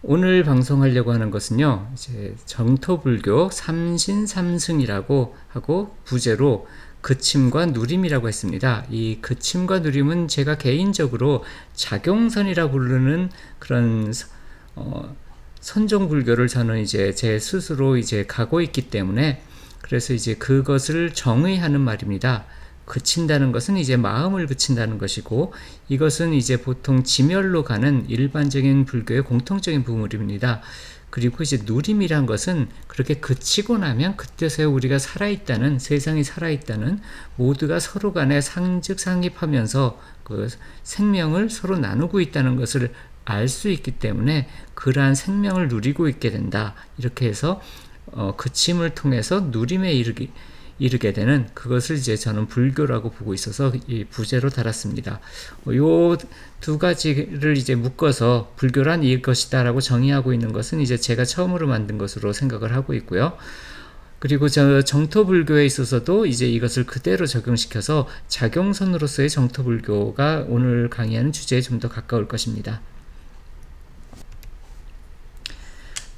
오늘 방송하려고 하는 것은요, 이제 정토불교 삼신삼승이라고 하고 부제로 그침과 누림이라고 했습니다. 이 그침과 누림은 제가 개인적으로 작용선이라 부르는 그런 선종불교를 저는 이제 제 스스로 이제 가고 있기 때문에 그래서 이제 그것을 정의하는 말입니다. 그친다는 것은 이제 마음을 그친다는 것이고 이것은 이제 보통 지멸로 가는 일반적인 불교의 공통적인 부분입니다. 그리고 이제 누림이란 것은 그렇게 그치고 나면 그때서야 우리가 살아있다는, 세상이 살아있다는, 모두가 서로 간에 상즉상립하면서 그 생명을 서로 나누고 있다는 것을 알 수 있기 때문에 그러한 생명을 누리고 있게 된다. 이렇게 해서 그침을 통해서 누림에 이르게 되는 그것을 이제 저는 불교라고 보고 있어서 이 부제로 달았습니다. 요 두 가지를 이제 묶어서 불교란 이것이다라고 정의하고 있는 것은 이제 제가 처음으로 만든 것으로 생각을 하고 있고요. 그리고 저 정토불교에 있어서도 이제 이것을 그대로 적용시켜서 작용선으로서의 정토불교가 오늘 강의하는 주제에 좀 더 가까울 것입니다.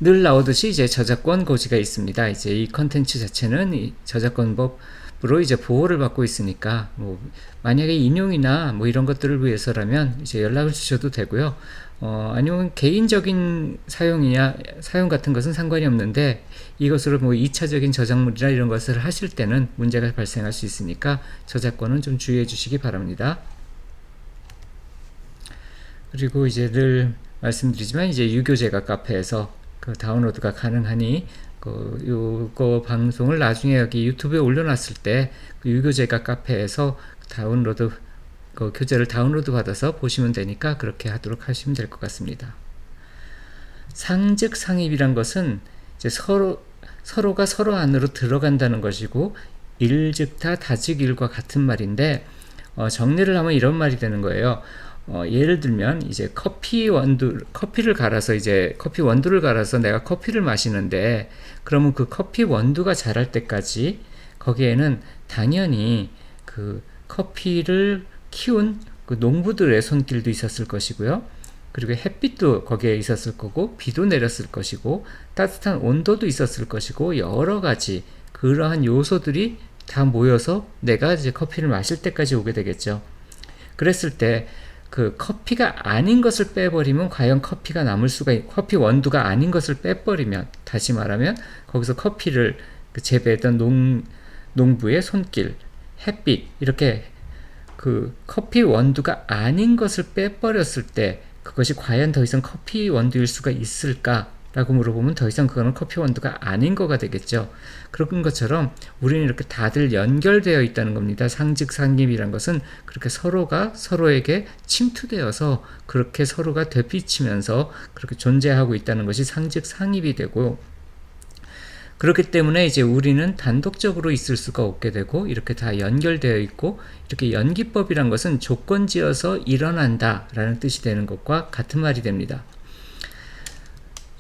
늘 나오듯이 이제 저작권 고지가 있습니다. 이제 이 컨텐츠 자체는 이 저작권법으로 이제 보호를 받고 있으니까 뭐 만약에 인용이나 뭐 이런 것들을 위해서라면 이제 연락을 주셔도 되고요. 아니면 개인적인 사용 같은 것은 상관이 없는데 이것으로 뭐 2차적인 저작물이나 이런 것을 하실 때는 문제가 발생할 수 있으니까 저작권은 좀 주의해 주시기 바랍니다. 그리고 이제 늘 말씀드리지만 이제 유교제가 카페에서 그 다운로드가 가능하니 요거 방송을 나중에 여기 유튜브에 올려놨을 때 그 유교제가 카페에서 다운로드 그 교재를 다운로드 받아서 보시면 되니까 그렇게 하도록 하시면 될 것 같습니다. 상즉상입이란 것은 이제 서로가 서로 안으로 들어간다는 것이고 일즉타 다즉일과 같은 말인데 정리를 하면 이런 말이 되는 거예요. 예를 들면 이제 커피를 갈아서 이제 커피 원두를 갈아서 내가 커피를 마시는데 그러면 그 커피 원두가 자랄 때까지 거기에는 당연히 그 커피를 키운 그 농부들의 손길도 있었을 것이고요. 그리고 햇빛도 거기에 있었을 거고 비도 내렸을 것이고 따뜻한 온도도 있었을 것이고 여러 가지 그러한 요소들이 다 모여서 내가 이제 커피를 마실 때까지 오게 되겠죠. 그랬을 때 그 커피가 아닌 것을 빼버리면 과연 커피 원두가 아닌 것을 빼버리면 다시 말하면 거기서 커피를 재배했던 농부의 손길, 햇빛 이렇게 그 커피 원두가 아닌 것을 빼버렸을 때 그것이 과연 더 이상 커피 원두일 수가 있을까? 라고 물어보면 더 이상 그거는 커피 원두가 아닌 거가 되겠죠. 그런 것처럼 우리는 이렇게 다들 연결되어 있다는 겁니다. 상즉상립이란 것은 그렇게 서로가 서로에게 침투되어서 그렇게 서로가 되비치면서 그렇게 존재하고 있다는 것이 상즉상립이 되고 그렇기 때문에 이제 우리는 단독적으로 있을 수가 없게 되고 이렇게 다 연결되어 있고 이렇게 연기법이란 것은 조건지어서 일어난다 라는 뜻이 되는 것과 같은 말이 됩니다.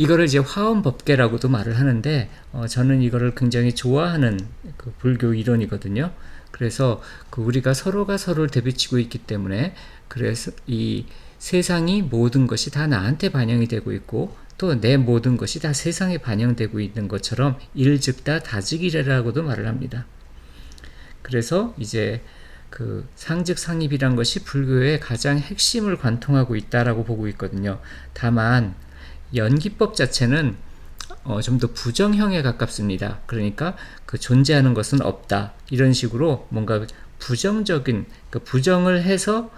이거를 이제 화엄법계라고도 말을 하는데 저는 이거를 굉장히 좋아하는 그 불교 이론이거든요. 그래서 우리가 서로가 서로를 대비치고 있기 때문에 그래서 이 세상이 모든 것이 다 나한테 반영이 되고 있고 또 내 모든 것이 다 세상에 반영되고 있는 것처럼 일즉다 다즉이라고도 말을 합니다. 그래서 이제 그 상즉상입이란 것이 불교의 가장 핵심을 관통하고 있다라고 보고 있거든요. 다만 연기법 자체는 좀 더 부정형에 가깝습니다. 그러니까 그 존재하는 것은 없다 이런 식으로 뭔가 부정적인 부정을 해서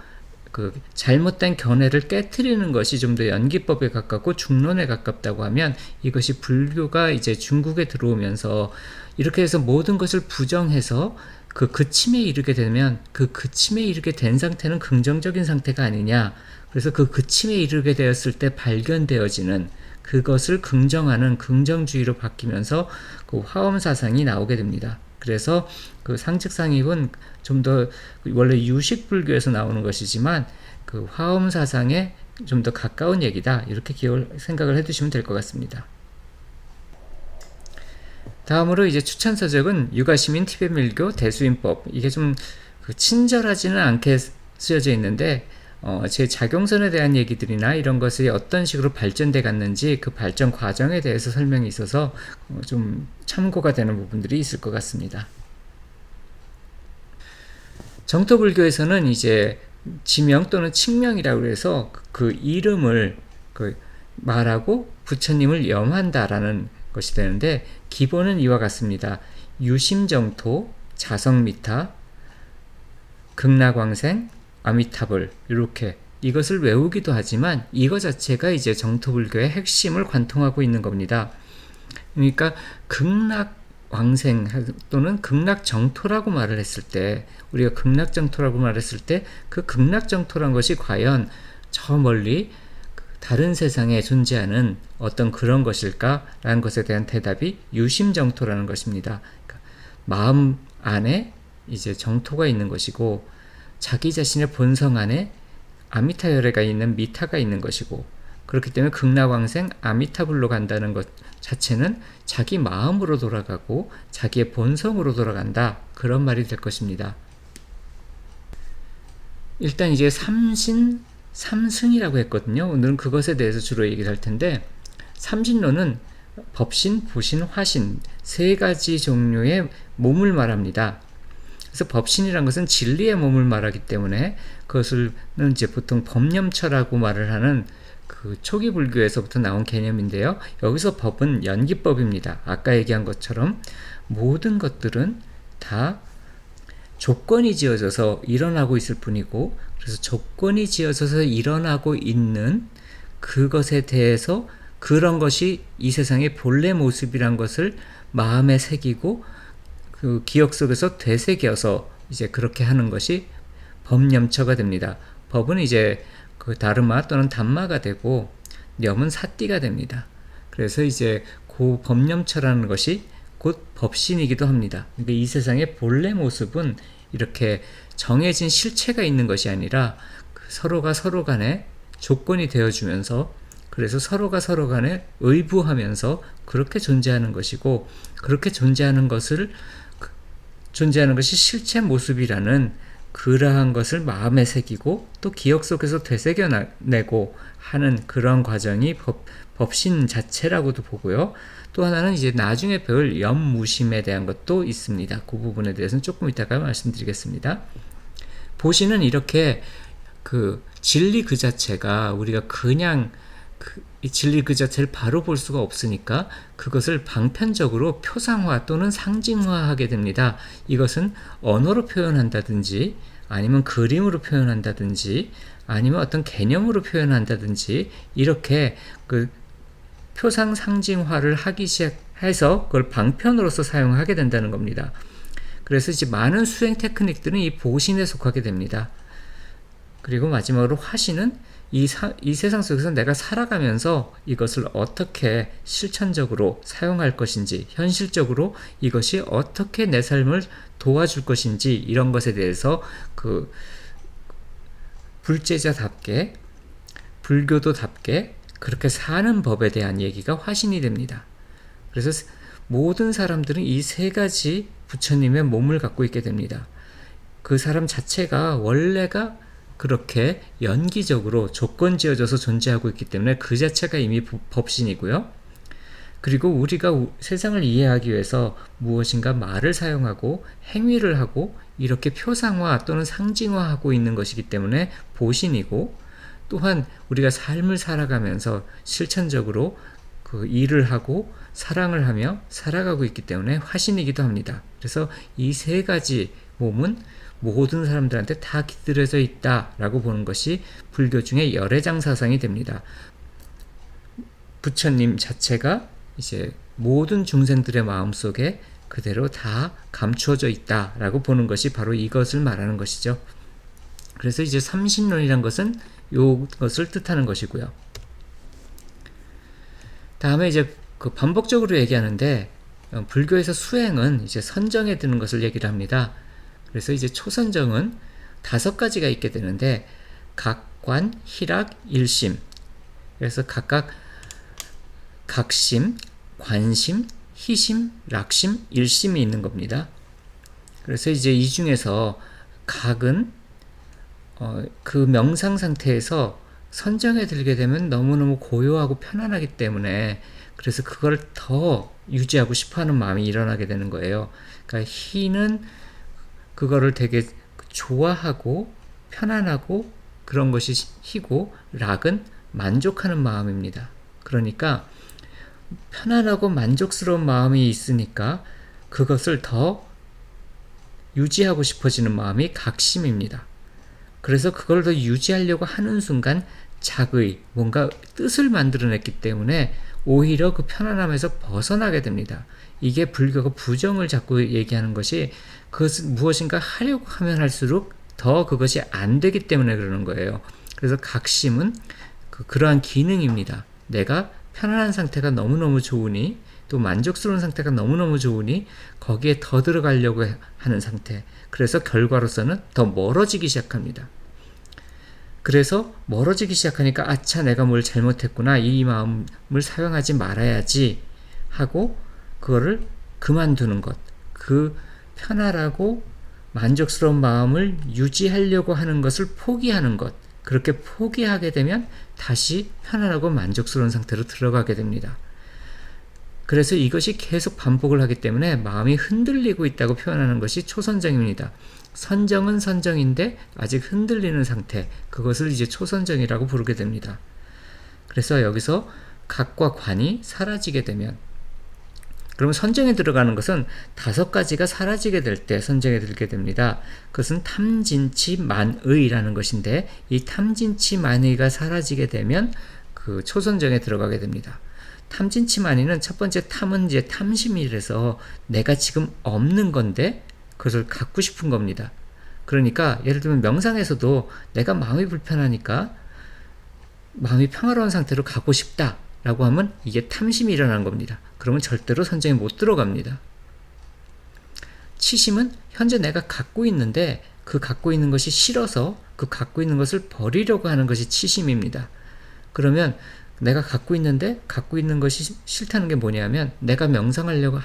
그 잘못된 견해를 깨트리는 것이 좀 더 연기법에 가깝고 중론에 가깝다고 하면 이것이 불교가 이제 중국에 들어오면서 이렇게 해서 모든 것을 부정해서 그 그침에 이르게 되면 그 그침에 이르게 된 상태는 긍정적인 상태가 아니냐. 그래서 그 그침에 이르게 되었을 때 발견되어지는 그것을 긍정하는 긍정주의로 바뀌면서 그 화엄 사상이 나오게 됩니다. 그래서 그 상즉상입은 좀 더 원래 유식 불교에서 나오는 것이지만 그 화엄 사상에 좀 더 가까운 얘기다 이렇게 생각을 해두시면 될 것 같습니다. 다음으로 이제 추천서적은 유가시민 티베밀교 대수인법 이게 좀 친절하지는 않게 쓰여져 있는데 제 자경선에 대한 얘기들이나 이런 것이 어떤 식으로 발전돼 갔는지 그 발전 과정에 대해서 설명이 있어서 좀 참고가 되는 부분들이 있을 것 같습니다. 정토불교에서는 이제 지명 또는 칭명이라고 해서 그 이름을 말하고 부처님을 염한다라는 것이 되는데, 기본은 이와 같습니다. 유심정토, 자성미타, 극락왕생, 아미타불, 이렇게 이것을 외우기도 하지만 이거 자체가 이제 정토불교의 핵심을 관통하고 있는 겁니다. 그러니까 극락왕생 또는 극락정토라고 말을 했을 때, 우리가 극락정토라고 말했을 때 그 극락정토란 것이 과연 저 멀리 다른 세상에 존재하는 어떤 그런 것일까라는 것에 대한 대답이 유심정토라는 것입니다. 그러니까 마음 안에 이제 정토가 있는 것이고, 자기 자신의 본성 안에 아미타열애가 있는 미타가 있는 것이고, 그렇기 때문에 극락왕생 아미타불로 간다는 것 자체는 자기 마음으로 돌아가고 자기의 본성으로 돌아간다, 그런 말이 될 것입니다. 일단 이제 삼신 삼승이라고 했거든요. 오늘은 그것에 대해서 주로 얘기를 할 텐데, 삼신론은 법신, 부신, 화신 세 가지 종류의 몸을 말합니다. 그래서 법신이란 것은 진리의 몸을 말하기 때문에 그것을 이제 보통 법념처라고 말을 하는 그 초기 불교에서부터 나온 개념인데요. 여기서 법은 연기법입니다. 아까 얘기한 것처럼 모든 것들은 다 조건이 지어져서 일어나고 있을 뿐이고, 그래서 조건이 지어져서 일어나고 있는 그것에 대해서 그런 것이 이 세상의 본래 모습이란 것을 마음에 새기고 그 기억 속에서 되새겨서 이제 그렇게 하는 것이 법념처가 됩니다. 법은 이제 그 다르마 또는 담마가 되고, 념은 사띠가 됩니다. 그래서 이제 그 법념처라는 것이 곧 법신이기도 합니다. 그러니까 이 세상의 본래 모습은 이렇게 정해진 실체가 있는 것이 아니라 서로가 서로 간에 조건이 되어주면서, 그래서 서로가 서로 간에 의부하면서 그렇게 존재하는 것이고, 그렇게 존재하는 것이 실체 모습이라는 그러한 것을 마음에 새기고 또 기억 속에서 되새겨내고 하는 그런 과정이 법신 자체라고도 보고요. 또 하나는 이제 나중에 배울 염무심에 대한 것도 있습니다. 그 부분에 대해서는 조금 이따가 말씀드리겠습니다. 보시는 이렇게 그 진리 그 자체가 우리가 그냥 이 진리 그 자체를 바로 볼 수가 없으니까 그것을 방편적으로 표상화 또는 상징화하게 됩니다. 이것은 언어로 표현한다든지 아니면 그림으로 표현한다든지 아니면 어떤 개념으로 표현한다든지 이렇게 그 표상 상징화를 하기 시작해서 그걸 방편으로서 사용하게 된다는 겁니다. 그래서 이제 많은 수행 테크닉들은 이 보신에 속하게 됩니다. 그리고 마지막으로 화신은 이 세상 속에서 내가 살아가면서 이것을 어떻게 실천적으로 사용할 것인지, 현실적으로 이것이 어떻게 내 삶을 도와줄 것인지, 이런 것에 대해서 그 불제자답게, 불교도답게 그렇게 사는 법에 대한 얘기가 화신이 됩니다. 그래서 모든 사람들은 이 세 가지 부처님의 몸을 갖고 있게 됩니다. 그 사람 자체가 원래가 그렇게 연기적으로 조건 지어져서 존재하고 있기 때문에 그 자체가 이미 법신이고요. 그리고 우리가 세상을 이해하기 위해서 무엇인가 말을 사용하고 행위를 하고 이렇게 표상화 또는 상징화하고 있는 것이기 때문에 보신이고, 또한 우리가 삶을 살아가면서 실천적으로 그 일을 하고 사랑을 하며 살아가고 있기 때문에 화신이기도 합니다. 그래서 이 세 가지 몸은 모든 사람들한테 다 깃들여져 있다라고 보는 것이 불교 중에 열애장 사상이 됩니다. 부처님 자체가 이제 모든 중생들의 마음속에 그대로 다 감추어져 있다라고 보는 것이 바로 이것을 말하는 것이죠. 그래서 이제 삼신론이란 것은 이것을 뜻하는 것이고요. 다음에 이제 그 반복적으로 얘기하는데, 불교에서 수행은 이제 선정에 드는 것을 얘기를 합니다. 그래서 이제 초선정은 5가지가 있게 되는데, 각관, 희락, 일심. 그래서 각각 각심, 관심, 희심, 락심, 일심이 있는 겁니다. 그래서 이제 이 중에서 각은 그 명상 상태에서 선정에 들게 되면 너무너무 고요하고 편안하기 때문에 그래서 그걸 더 유지하고 싶어하는 마음이 일어나게 되는 거예요. 그러니까 희는 그거를 되게 좋아하고 편안하고 그런 것이 희고, 락은 만족하는 마음입니다. 그러니까 편안하고 만족스러운 마음이 있으니까 그것을 더 유지하고 싶어지는 마음이 각심입니다. 그래서 그걸 더 유지하려고 하는 순간 작의, 뭔가 뜻을 만들어냈기 때문에 오히려 그 편안함에서 벗어나게 됩니다. 이게 불교가 부정을 자꾸 얘기하는 것이 그것은 무엇인가 하려고 하면 할수록 더 그것이 안 되기 때문에 그러는 거예요. 그래서 각심은 그러한 기능입니다. 내가 편안한 상태가 너무너무 좋으니, 또 만족스러운 상태가 너무너무 좋으니 거기에 더 들어가려고 하는 상태. 그래서 결과로서는 더 멀어지기 시작합니다. 그래서 멀어지기 시작하니까 아차, 내가 뭘 잘못했구나, 이 마음을 사용하지 말아야지 하고 그거를 그만두는 것, 그 편안하고 만족스러운 마음을 유지하려고 하는 것을 포기하는 것, 그렇게 포기하게 되면 다시 편안하고 만족스러운 상태로 들어가게 됩니다. 그래서 이것이 계속 반복을 하기 때문에 마음이 흔들리고 있다고 표현하는 것이 초선정입니다. 선정은 선정인데 아직 흔들리는 상태, 그것을 이제 초선정이라고 부르게 됩니다. 그래서 여기서 각과 관이 사라지게 되면, 그러면 선정에 들어가는 것은 5가지가 사라지게 될 때 선정에 들게 됩니다. 그것은 탐진치만의라는 것인데, 이 탐진치만의가 사라지게 되면 그 초선정에 들어가게 됩니다. 탐진치만의는 첫 번째 탐은 이제 탐심이라서 내가 지금 없는 건데 그것을 갖고 싶은 겁니다. 그러니까 예를 들면 명상에서도 내가 마음이 불편하니까 마음이 평화로운 상태로 가고 싶다 라고 하면 이게 탐심이 일어나는 겁니다. 그러면 절대로 선정에 못 들어갑니다. 치심은 현재 내가 갖고 있는데 그 갖고 있는 것이 싫어서 그 갖고 있는 것을 버리려고 하는 것이 치심입니다. 그러면 내가 갖고 있는데 갖고 있는 것이 싫다는 게 뭐냐면, 내가 명상하려고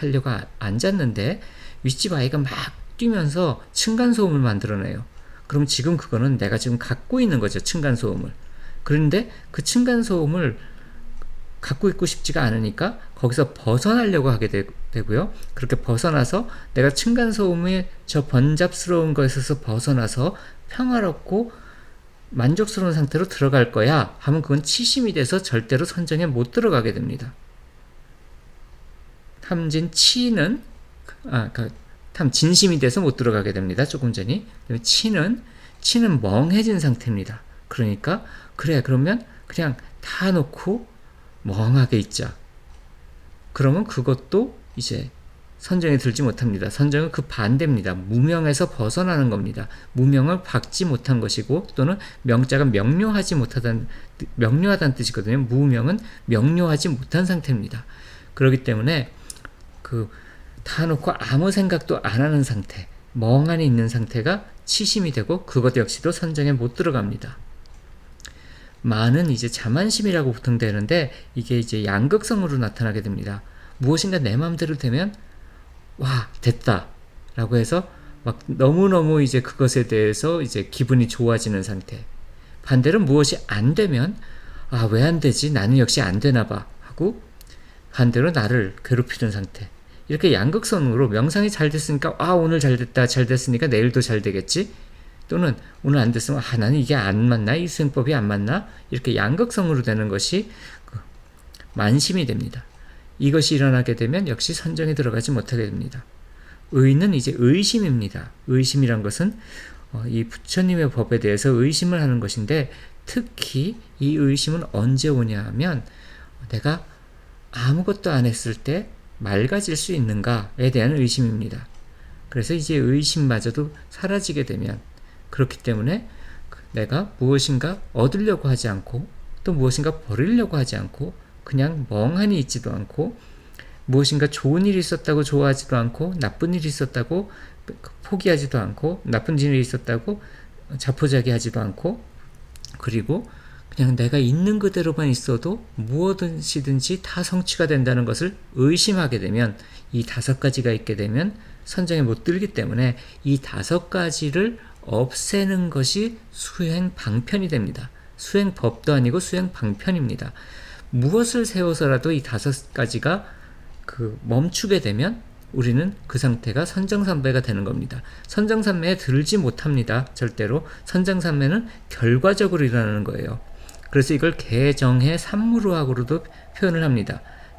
앉았는데 윗집 아이가 막 뛰면서 층간소음을 만들어내요. 그럼 지금 그거는 내가 지금 갖고 있는 거죠, 층간소음을. 그런데 그 층간소음을 갖고 있고 싶지가 않으니까 거기서 벗어나려고 하게 되고요. 그렇게 벗어나서 내가 층간소음의 저 번잡스러운 것에서 벗어나서 평화롭고 만족스러운 상태로 들어갈 거야 하면 그건 치심이 돼서 절대로 선정에 못 들어가게 됩니다. 탐진치는 탐진심이 돼서 못 들어가게 됩니다. 조금 전이. 치는 멍해진 상태입니다. 그러니까 그러면 그냥 다 놓고 멍하게 있자. 그러면 그것도 이제 선정에 들지 못합니다. 선정은 그 반대입니다. 무명에서 벗어나는 겁니다. 무명을 받지 못한 것이고, 또는 명자가 명료하다는 뜻이거든요. 무명은 명료하지 못한 상태입니다. 그렇기 때문에 다 놓고 아무 생각도 안 하는 상태, 멍하니 있는 상태가 치심이 되고, 그것 역시도 선정에 못 들어갑니다. 만은 이제 자만심이라고 보통 되는데, 이게 이제 양극성으로 나타나게 됩니다. 무엇인가 내 마음대로 되면 와, 됐다 라고 해서 막 너무너무 이제 그것에 대해서 이제 기분이 좋아지는 상태. 반대로 무엇이 안 되면 왜 안 되지? 나는 역시 안 되나 봐 하고 반대로 나를 괴롭히는 상태. 이렇게 양극성으로 명상이 잘 됐으니까 오늘 잘 됐으니까 내일도 잘 되겠지? 또는 오늘 안 됐으면 나는 이게 안 맞나? 이 수행법이 안 맞나? 이렇게 양극성으로 되는 것이 만심이 됩니다. 이것이 일어나게 되면 역시 선정에 들어가지 못하게 됩니다. 의는 이제 의심입니다. 의심이란 것은 이 부처님의 법에 대해서 의심을 하는 것인데, 특히 이 의심은 언제 오냐 하면 내가 아무것도 안 했을 때 맑아질 수 있는가에 대한 의심입니다. 그래서 이제 의심마저도 사라지게 되면, 그렇기 때문에 내가 무엇인가 얻으려고 하지 않고 또 무엇인가 버리려고 하지 않고 그냥 멍하니 있지도 않고, 무엇인가 좋은 일이 있었다고 좋아하지도 않고 나쁜 일이 있었다고 포기하지도 않고 나쁜 일이 있었다고 자포자기하지도 않고, 그리고 그냥 내가 있는 그대로만 있어도 무엇이든지 다 성취가 된다는 것을 의심하게 되면, 이 5가지가 있게 되면 선정에 못 들기 때문에 이 5가지를 없애는 것이 수행 방편이 됩니다. 수행법도 아니고 수행 방편입니다. 무엇을 세워서라도 이 5가지가 멈추게 되면 우리는 그 상태가 선정삼매가 되는 겁니다. 선정삼매에 들지 못합니다. 절대로. 선정삼매는 결과적으로 일어나는 거예요. 그래서 이걸 개정해 삼무루학으로도 표현을 합니다.